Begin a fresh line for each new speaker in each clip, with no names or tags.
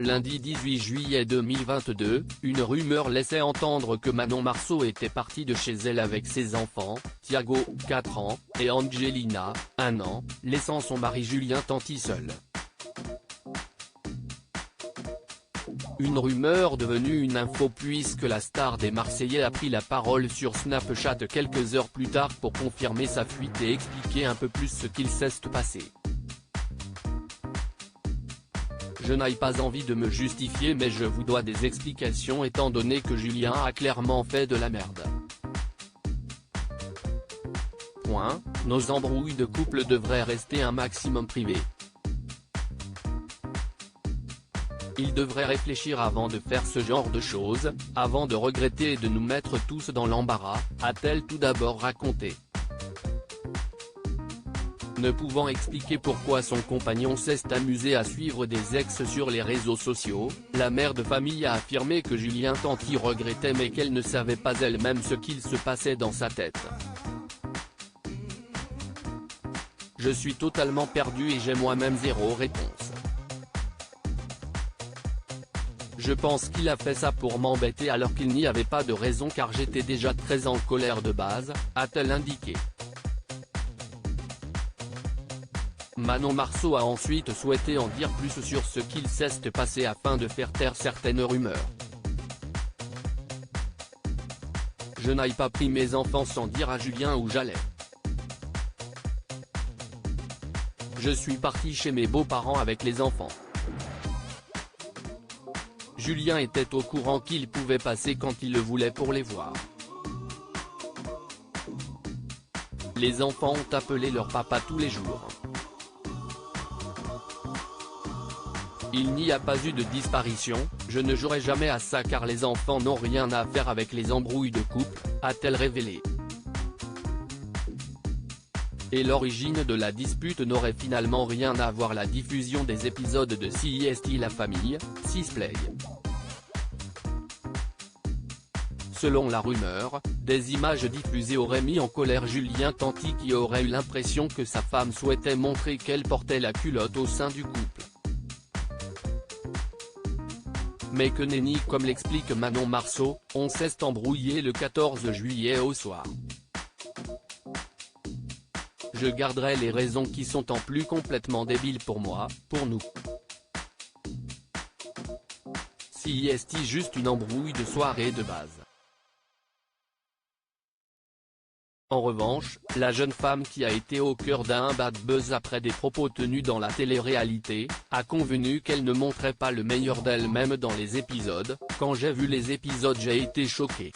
Lundi 18 juillet 2022, une rumeur laissait entendre que Manon Marceau était partie de chez elle avec ses enfants, Thiago, 4 ans, et Angelina, 1 an, laissant son mari Julien Tanti seul. Une rumeur devenue une info puisque la star des Marseillais a pris la parole sur Snapchat quelques heures plus tard pour confirmer sa fuite et expliquer un peu plus ce qu'il s'est passé. Je n'ai pas envie de me justifier mais je vous dois des explications étant donné que Julien a clairement fait de la merde. Nos embrouilles de couple devraient rester un maximum privées. Il devrait réfléchir avant de faire ce genre de choses, avant de regretter et de nous mettre tous dans l'embarras, a-t-elle tout d'abord raconté. Ne pouvant expliquer pourquoi son compagnon s'est amusé à suivre des ex sur les réseaux sociaux, la mère de famille a affirmé que Julien Tanti regrettait mais qu'elle ne savait pas elle-même ce qu'il se passait dans sa tête. Je suis totalement perdu et j'ai moi-même zéro réponse. Je pense qu'il a fait ça pour m'embêter alors qu'il n'y avait pas de raison car j'étais déjà très en colère de base, a-t-elle indiqué. Manon Marceau a ensuite souhaité en dire plus sur ce qu'il s'est passé afin de faire taire certaines rumeurs. Je n'ai pas pris mes enfants sans dire à Julien où j'allais. Je suis parti chez mes beaux-parents avec les enfants. Julien était au courant qu'il pouvait passer quand il le voulait pour les voir. Les enfants ont appelé leur papa tous les jours. Il n'y a pas eu de disparition, je ne jouerai jamais à ça car les enfants n'ont rien à faire avec les embrouilles de couple, a-t-elle révélé. Et l'origine de la dispute n'aurait finalement rien à voir la diffusion des épisodes de CIST La Famille, Sisplay. Selon la rumeur, des images diffusées auraient mis en colère Julien Tanti qui aurait eu l'impression que sa femme souhaitait montrer qu'elle portait la culotte au sein du couple. Mais que nenni comme l'explique Manon Marceau, on s'est embrouillé le 14 juillet au soir. Je garderai les raisons qui sont en plus complètement débiles pour moi, pour nous. Si est juste une embrouille de soirée de base. En revanche, la jeune femme qui a été au cœur d'un bad buzz après des propos tenus dans la télé-réalité, a convenu qu'elle ne montrait pas le meilleur d'elle-même dans les épisodes. Quand j'ai vu les épisodes j'ai été choqué.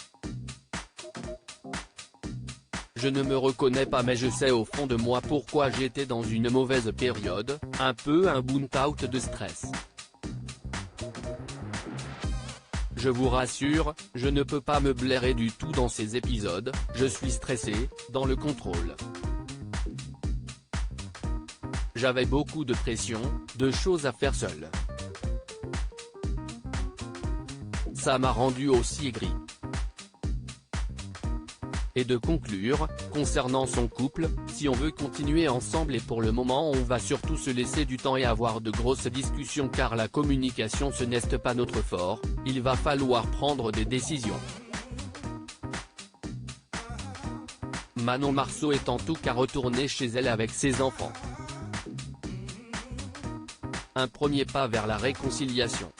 Je ne me reconnais pas mais je sais au fond de moi pourquoi j'étais dans une mauvaise période, un peu un burn-out de stress. Je vous rassure, je ne peux pas me blairer du tout dans ces épisodes, je suis stressé, dans le contrôle. J'avais beaucoup de pression, de choses à faire seul. Ça m'a rendu aussi aigri. Et de conclure, concernant son couple, si on veut continuer ensemble et pour le moment on va surtout se laisser du temps et avoir de grosses discussions car la communication ce n'est pas notre fort, il va falloir prendre des décisions. Manon Marceau est en tout cas retournée chez elle avec ses enfants. Un premier pas vers la réconciliation.